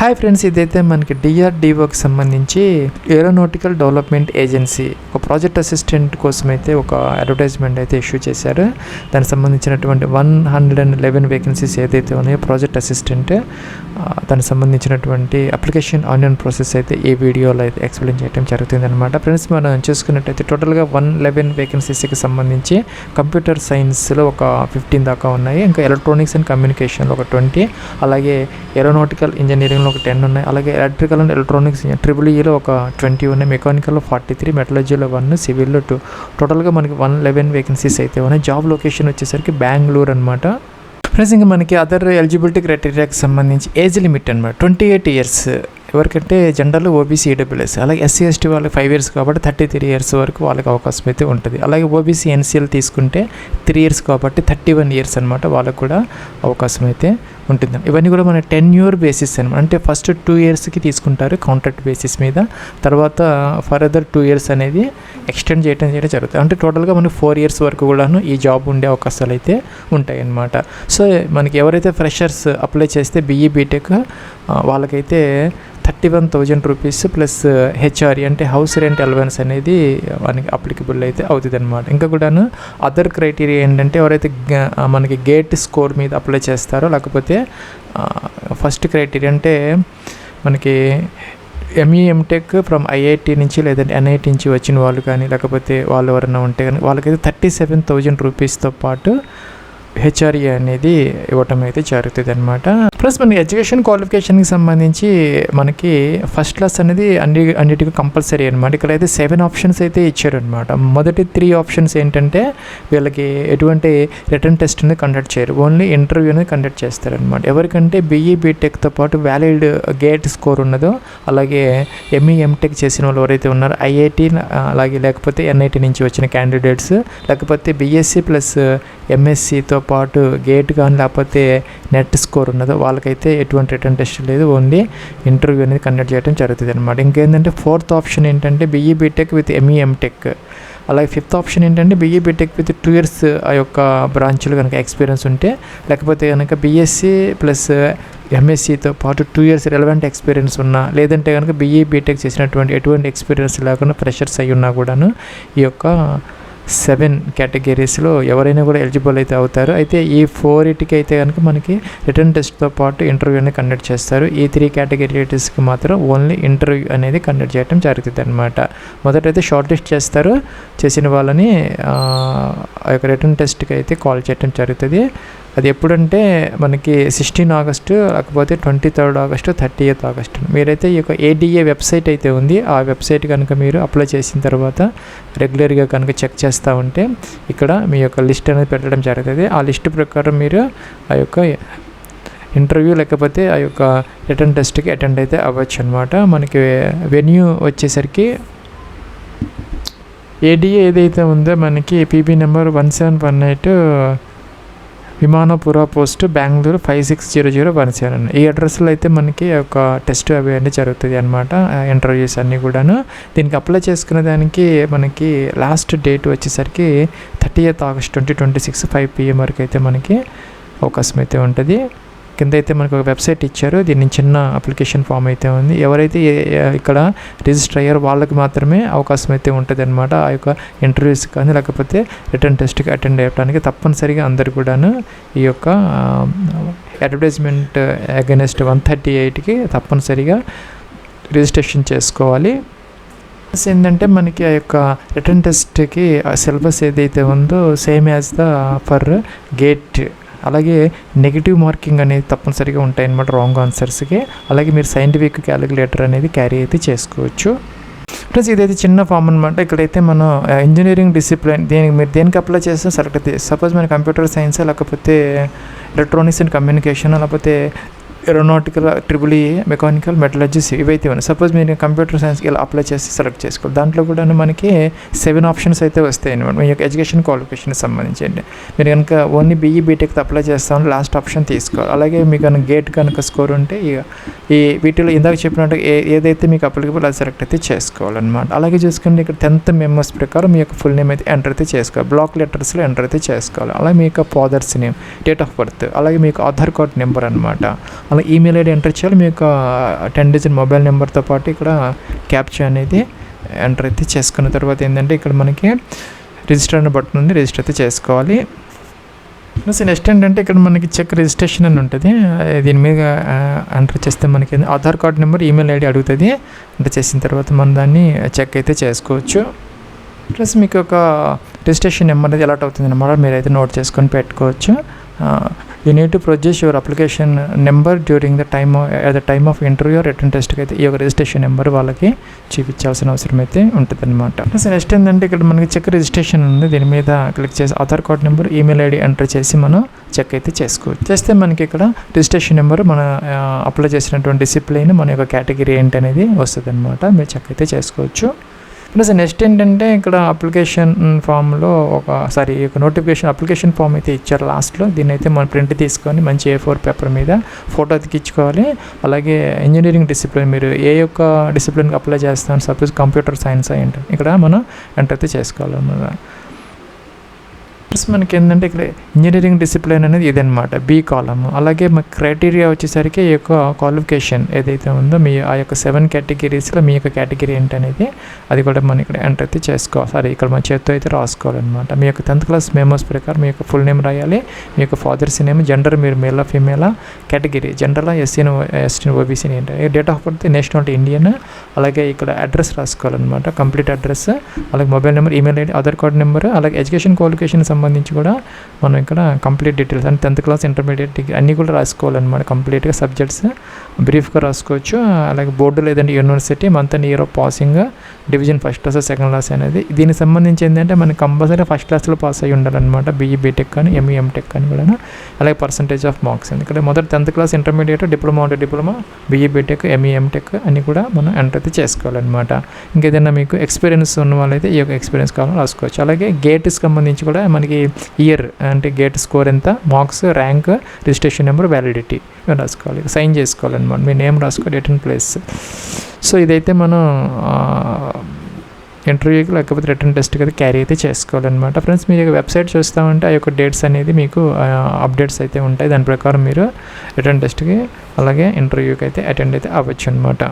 Hi friends, ఇదైతే మనకి డిఆర్డిఓకి సంబంధించి ఏరోనాటికల్ డెవలప్మెంట్ ఏజెన్సీ ఒక ప్రాజెక్ట్ అసిస్టెంట్ కోసం అయితే ఒక అడ్వర్టైజ్మెంట్ అయితే ఇష్యూ చేశారు. దానికి సంబంధించినటువంటి 111 వేకెన్సీస్ ఏదైతే ఉన్నాయో ప్రాజెక్ట్ అసిస్టెంట్, దానికి సంబంధించినటువంటి అప్లికేషన్ ఆన్లైన్ ప్రాసెస్ అయితే ఈ వీడియోలో అయితే ఎక్స్ప్లెయిన్ చేయడం జరుగుతుంది అనమాట. ఫ్రెండ్స్, మనం చూసుకున్నట్టయితే టోటల్గా 111 వేకెన్సీస్కి సంబంధించి కంప్యూటర్ సైన్స్లో ఒక 15 దాకా ఉన్నాయి. ఇంకా ఎలక్ట్రానిక్స్ అండ్ కమ్యూనికేషన్లో ఒక 20, అలాగే ఏరోనాటికల్ ఇంజనీరింగ్లో ఒక 10 ఉన్నాయి. అలాగే ఎలక్ట్రికల్ అండ్ ఎలక్ట్రానిక్స్ EEలో ఒక 20 ఉన్నాయి. మెకానికల్లో 43, మెటలర్జీలో 1, సివిల్లో 2. టోటల్గా మనకి 111 వేకెన్సీస్ అయితే ఉన్నాయి. జాబ్ లొకేషన్ వచ్చేసరికి బెంగళూరు అనమాట. ఫ్రెండ్స్, ఇంకా మనకి అదర్ ఎలిజిబిలిటీ క్రైటీరియాకి సంబంధించి ఏజ్ లిమిట్ అనమాట 28 ఇయర్స్ ఎవరికంటే జనరల్, ఓబీసీ, ఈడబ్ల్యూఎస్. అలాగే ఎస్సీ ఎస్టీ వాళ్ళకి 5 ఇయర్స్ కాబట్టి 33 ఇయర్స్ వరకు వాళ్ళకి అవకాశం అయితే ఉంటుంది. అలాగే ఓబీసీ ఎన్సీఎల్ తీసుకుంటే 3 ఇయర్స్ కాబట్టి 31 ఇయర్స్ అనమాట, వాళ్ళకు కూడా అవకాశం అయితే ఉంటుంది. ఇవన్నీ కూడా మన టెన్యూర్ బేసిస్ అనమాట. అంటే ఫస్ట్ 2 ఇయర్స్కి తీసుకుంటారు కాంట్రాక్ట్ బేసిస్ మీద, తర్వాత ఫర్దర్ 2 ఇయర్స్ అనేది ఎక్స్టెండ్ చేయడం జరుగుతుంది. అంటే టోటల్గా మనకి 4 ఇయర్స్ వరకు కూడాను ఈ జాబ్ ఉండే అవకాశాలు అయితే ఉంటాయి అన్నమాట. సో మనకి ఎవరైతే ఫ్రెషర్స్ అప్లై చేస్తే BE బీటెక్ వాళ్ళకైతే 31,000 రూపీస్ ప్లస్ హెచ్ఆర్ఈ అంటే హౌస్ రెంట్ అలవెన్స్ అనేది మనకి అప్లికబుల్ అయితే అవుతుంది అనమాట. ఇంకా కూడాను అదర్ క్రైటీరియా ఏంటంటే ఎవరైతే మనకి గేట్ స్కోర్ మీద అప్లై చేస్తారో, లేకపోతే ఫస్ట్ క్రైటీరియా అంటే మనకి ఎంటెక్ ఫ్రమ్ ఐఐటి నుంచి లేదంటే NIT నుంచి వచ్చిన వాళ్ళు కానీ, లేకపోతే వాళ్ళు ఎవరైనా ఉంటే కానీ వాళ్ళకైతే 37,000 రూపీస్తో పాటు హెచ్ఆర్ఈ అనేది ఇవ్వటం అయితే జరుగుతుంది అనమాట. ప్లస్ మనకి ఎడ్యుకేషన్ క్వాలిఫికేషన్కి సంబంధించి మనకి ఫస్ట్ క్లాస్ అనేది అన్నిటికీ కంపల్సరీ అనమాట. ఇక్కడైతే 7 ఆప్షన్స్ అయితే ఇచ్చారనమాట. మొదటి 3 ఆప్షన్స్ ఏంటంటే వీళ్ళకి ఎటువంటి రిటర్న్ టెస్ట్ అనేది కండక్ట్ చేయరు, ఓన్లీ ఇంటర్వ్యూ అనేది కండక్ట్ చేస్తారనమాట. ఎవరికంటే BE బీటెక్తో పాటు వ్యాలిడ్ గేట్ స్కోర్ ఉన్నదో, అలాగే ఎంటెక్ చేసిన వాళ్ళు ఎవరైతే ఉన్నారో IIT, అలాగే లేకపోతే NIT నుంచి వచ్చిన క్యాండిడేట్స్, లేకపోతే BSc ప్లస్ MScతో పాటు గేట్ కానీ లేకపోతే నెట్ స్కోర్ ఉన్నదో వాళ్ళకైతే ఎటువంటి రిటర్న్ టెస్ట్ లేదు, ఓన్లీ ఇంటర్వ్యూ అనేది కండక్ట్ చేయడం జరుగుతుంది అనమాట. ఇంకేంటంటే 4th ఆప్షన్ ఏంటంటే BE బీటెక్ విత్ ఎంటెక్. అలాగే 5th ఆప్షన్ ఏంటంటే BE బీటెక్ విత్ 2 ఇయర్స్ ఆ యొక్క బ్రాంచ్లో కనుక ఎక్స్పీరియన్స్ ఉంటే, లేకపోతే కనుక BSc ప్లస్ MScతో పాటు 2 ఇయర్స్ రెలవెంట్ ఎక్స్పీరియన్స్ ఉన్నా, లేదంటే కనుక BE బీటెక్ చేసినటువంటి ఎటువంటి ఎక్స్పీరియన్స్ లేకుండా ఫ్రెషర్స్ అయి ఉన్నా కూడాను ఈ యొక్క 7 కేటగిరీస్లో ఎవరైనా కూడా ఎలిజిబుల్ అయితే అవుతారు. అయితే ఈ 4 అయితే కనుక మనకి రిటర్న్ టెస్ట్తో పాటు ఇంటర్వ్యూ అనేది కండక్ట్ చేస్తారు. ఈ 3 కేటగిరీస్కి మాత్రం ఓన్లీ ఇంటర్వ్యూ అనేది కండక్ట్ చేయడం జరుగుతుంది అనమాట. మొదటైతే షార్ట్ లిస్ట్ చేస్తారు, చేసిన వాళ్ళని ఆ యొక్క రిటర్న్ టెస్ట్కి అయితే కాల్ చేయడం జరుగుతుంది. అది ఎప్పుడంటే మనకి 16 ఆగస్టు, లేకపోతే 23 ఆగస్టు, 30th ఆగస్టు. మీరైతే ఈ యొక్క ADA వెబ్సైట్ అయితే ఉంది, ఆ వెబ్సైట్ కనుక మీరు అప్లై చేసిన తర్వాత రెగ్యులర్గా కనుక చెక్ చేస్తూ ఉంటే ఇక్కడ మీ యొక్క లిస్ట్ అనేది పెట్టడం జరుగుతుంది. ఆ లిస్ట్ ప్రకారం మీరు ఆ యొక్క ఇంటర్వ్యూ లేకపోతే ఆ యొక్క రిటర్న్ టెస్ట్కి అటెండ్ అయితే అవ్వచ్చు అనమాట. మనకి వెన్యూ వచ్చేసరికి ADA ఏదైతే ఉందో మనకి PB నెంబర్ 1718 విమానపుర పోస్ట్, బెంగళూరు 560017. ఈ అడ్రస్లో అయితే మనకి ఒక టెస్ట్ అవి అన్నీ జరుగుతుంది అనమాట, ఇంటర్వ్యూస్ అన్నీ కూడాను. దీనికి అప్లై చేసుకునే దానికి మనకి లాస్ట్ డేట్ వచ్చేసరికి 30th ఆగస్ట్ 2026 5 PM వరకు అయితే మనకి అవకాశం అయితే ఉంటుంది. కింద అయితే మనకు ఒక వెబ్సైట్ ఇచ్చారు, దీన్ని చిన్న అప్లికేషన్ ఫామ్ అయితే ఉంది. ఎవరైతే ఇక్కడ రిజిస్టర్ అయ్యారో వాళ్ళకి మాత్రమే అవకాశం అయితే ఉంటుంది అనమాట. ఆ యొక్క ఇంటర్వ్యూస్ కానీ లేకపోతే రిటర్న్ టెస్ట్కి అటెండ్ అయ్యడానికి తప్పనిసరిగా అందరు కూడాను ఈ యొక్క అడ్వర్టైజ్మెంట్ అగైనెస్ట్ 138కి తప్పనిసరిగా రిజిస్ట్రేషన్ చేసుకోవాలి. ఏంటంటే మనకి ఆ యొక్క రిటర్న్ టెస్ట్కి సిలబస్ ఏదైతే ఉందో same as the for gate. అలాగే నెగిటివ్ మార్కింగ్ అనేది తప్పనిసరిగా ఉంటాయి అన్నమాట రాంగ్ ఆన్సర్స్కి. అలాగే మీరు సైంటిఫిక్ క్యాలిక్యులేటర్ అనేది క్యారీ అయితే చేసుకోవచ్చు. ప్లస్ ఇదైతే చిన్న ఫామ్ అనమాట. ఇక్కడైతే మనం ఇంజనీరింగ్ డిసిప్లిన్ మీరు దేనికి అప్లై చేస్తే సెలెక్ట్ అవుతుంది. సపోజ్ మన కంప్యూటర్ సైన్స్, లేకపోతే ఎలక్ట్రానిక్స్ అండ్ కమ్యూనికేషన్, లేకపోతే ఏరోనాటికల్, EEE, మెకానికల్, మెటలర్జీస్ ఇవైతే ఉన్నాయి. సపోజ్ మీరు కంప్యూటర్ సైన్స్కి ఇలా అప్లై చేసి సెలెక్ట్ చేసుకోవాలి. దాంట్లో కూడా మనకి 7 ఆప్షన్స్ అయితే వస్తాయి అనమాట మీ యొక్క ఎడ్యుకేషన్ క్వాలిఫికేషన్కి సంబంధించి. మీరు కనుక ఓన్లీ BE బీటెక్ అప్లై చేస్తామని లాస్ట్ ఆప్షన్ తీసుకోవాలి. అలాగే మీకు కనుక గేట్ కనుక స్కోర్ ఉంటే ఈ వీటిలో ఇందాక చెప్పినట్టు ఏదైతే మీకు అప్లికబుల్ అది సెలెక్ట్ అయితే చేసుకోవాలన్నమాట. అలాగే చూసుకుంటే ఇక్కడ 10th మెంబర్స్ ప్రకారం మీ యొక్క ఫుల్ నేమ్ అయితే ఎంటర్ అయితే చేసుకోవాలి, బ్లాక్ లెటర్స్లో ఎంటర్ అయితే చేసుకోవాలి. అలాగే మీ యొక్క father's name, date of birth, అలాగే మీకు ఆధార్ కార్డ్ నెంబర్ అనమాట. అలా ఈమెయిల్ ఐడి ఎంటర్ చేయాలి. మీ యొక్క 10 డిజిట్ మొబైల్ నెంబర్తో పాటు ఇక్కడ క్యాప్చా అనేది ఎంటర్ అయితే చేసుకున్న తర్వాత ఏంటంటే ఇక్కడ మనకి రిజిస్టర్ అనే బటన్ ఉంది, రిజిస్టర్ అయితే చేసుకోవాలి. ప్లస్ నెక్స్ట్ ఏంటంటే ఇక్కడ మనకి చెక్ రిజిస్ట్రేషన్ అని ఉంటుంది. దీని మీద ఎంటర్ చేస్తే మనకి Aadhaar card number, email ID అడుగుతుంది. ఎంటర్ చేసిన తర్వాత మనం దాన్ని చెక్ అయితే చేసుకోవచ్చు. ప్లస్ మీకు ఒక రిజిస్ట్రేషన్ నెంబర్ అనేది అలర్ట్ అవుతుంది అన్నమాట, మీరైతే నోట్ చేసుకొని పెట్టుకోవచ్చు. You need to produce your application number during the time of interview return టెస్ట్కి అయితే ఈ యొక్క రిజిస్ట్రేషన్ నెంబర్ వాళ్ళకి చూపించాల్సిన అవసరం అయితే ఉంటుంది అనమాట. ప్లస్ నెక్స్ట్ ఏంటంటే ఇక్కడ మనకి చెక్ రిజిస్ట్రేషన్ ఉంది, దీని మీద క్లిక్ చేసి Aadhaar card number, email ID enter చేసి మనం చెక్ అయితే చేసుకోవచ్చు. చేస్తే మనకి ఇక్కడ రిజిస్ట్రేషన్ నెంబర్, మన అప్లై చేసినటువంటి డిసిప్లైన్, మన యొక్క కేటగిరీ ఏంటి అనేది వస్తుంది అనమాట. మీరు చెక్ అయితే చేసుకోవచ్చు. ప్లస్ నెక్స్ట్ ఏంటంటే ఇక్కడ అప్లికేషన్ ఫామ్లో నోటిఫికేషన్ అప్లికేషన్ ఫామ్ అయితే ఇచ్చారు లాస్ట్లో. దీన్ని అయితే మనం ప్రింట్ తీసుకొని మంచి A4 పేపర్ మీద ఫోటో అతికించుకోవాలి. అలాగే ఇంజనీరింగ్ డిసిప్లిన్, మీరు ఏ యొక్క డిసిప్లిన్కి అప్లై చేస్తాను, సపోజ్ కంప్యూటర్ సైన్స్ ఏంటంటే ఇక్కడ మనం ఎంటర్ అయితే చేసుకోవాలన్నమాట. ప్లస్ మనకి ఏంటంటే ఇక్కడ ఇంజనీరింగ్ డిసిప్లిన్ అనేది ఇదనమాట, బి కాలమ్. అలాగే మన క్రైటీరియా వచ్చేసరికి ఈ యొక్క క్వాలిఫికేషన్ ఏదైతే ఉందో మీ ఆ యొక్క 7 కేటగిరీస్లో మీ యొక్క కేటగిరీ ఏంటనేది అది కూడా మనం ఇక్కడ ఎంటర్ అయితే చేసుకోవాలి. ఇక్కడ మన చేత్తో అయితే రాసుకోవాలన్నమాట. మీ యొక్క 10th క్లాస్ మెమోస్ ప్రకారం మీ యొక్క ఫుల్ నేమ్ రాయాలి, మీ యొక్క ఫాదర్స్ నేమ్, జెండర్ మీరు మేలా ఫీమేలా, కేటగిరీ జనరల్, ఎస్సీ ఓబీసీ ఏంటి, date of birth nationality Indian. అలాగే ఇక్కడ అడ్రస్ రాసుకోవాలన్నమాట, కంప్లీట్ అడ్రస్. అలాగే mobile number, email ID, Aadhaar card number. అలాగే ఎడ్యుకేషన్ క్వాలిఫికేషన్ సంబంధించి కూడా మనం ఇక్కడ కంప్లీట్ డీటెయిల్స్ అంటే 10th క్లాస్, ఇంటర్మీడియట్, డిగ్రీ అన్నీ కూడా రాసుకోవాలన్నమాట. కంప్లీట్గా సబ్జెక్ట్స్ బ్రీఫ్గా రాసుకోవచ్చు. అలాగే బోర్డు లేదంటే university, month and year of passing, division first class, second class అనేది. దీనికి సంబంధించి ఏంటంటే మనకి కంపల్సరీ ఫస్ట్ క్లాస్లో పాస్ అయ్యి ఉండాలన్నమాట, బీఈ బీటెక్ కానీ ఎంఈ ఎంటెక్ కానీ కూడా. అలాగే పర్సంటేజ్ ఆఫ్ మార్క్స్ ఇక్కడ మొదటి 10th క్లాస్, ఇంటర్మీడియట్, డిప్లొమా ఉంటే diploma, BE BTech, ME MTech అన్నీ కూడా మనం ఎంటర్ అయితే చేసుకోవాలన్నమాట. ఇంకేదైనా మీకు ఎక్స్పీరియన్స్ ఉన్న వాళ్ళైతే ఈ యొక్క ఎక్స్పీరియన్స్ కావాలని రాసుకోవచ్చు. అలాగే గేట్కి సంబంధించి కూడా మనకి ఇయర్ అంటే గేట్ స్కోర్ ఎంత, marks, rank, registration number, validity రాసుకోవాలి. సైన్ చేసుకోవాలన్నమాట, మీ నేమ్ రాసుకోవాలి, డేట్ అండ్ ప్లేస్. సో ఇదైతే మనం ఇంటర్వ్యూకి లేకపోతే రిటర్న్ టెస్ట్కి అయితే క్యారీ అయితే చేసుకోవాలన్నమాట. ఫ్రెండ్స్ మీరు వెబ్సైట్ చూస్తామంటే ఆ యొక్క డేట్స్ అనేది మీకు అప్డేట్స్ అయితే ఉంటాయి. దాని ప్రకారం మీరు రిటర్న్ టెస్ట్కి అలాగే ఇంటర్వ్యూకి అయితే అటెండ్ అయితే అవ్వచ్చు అనమాట.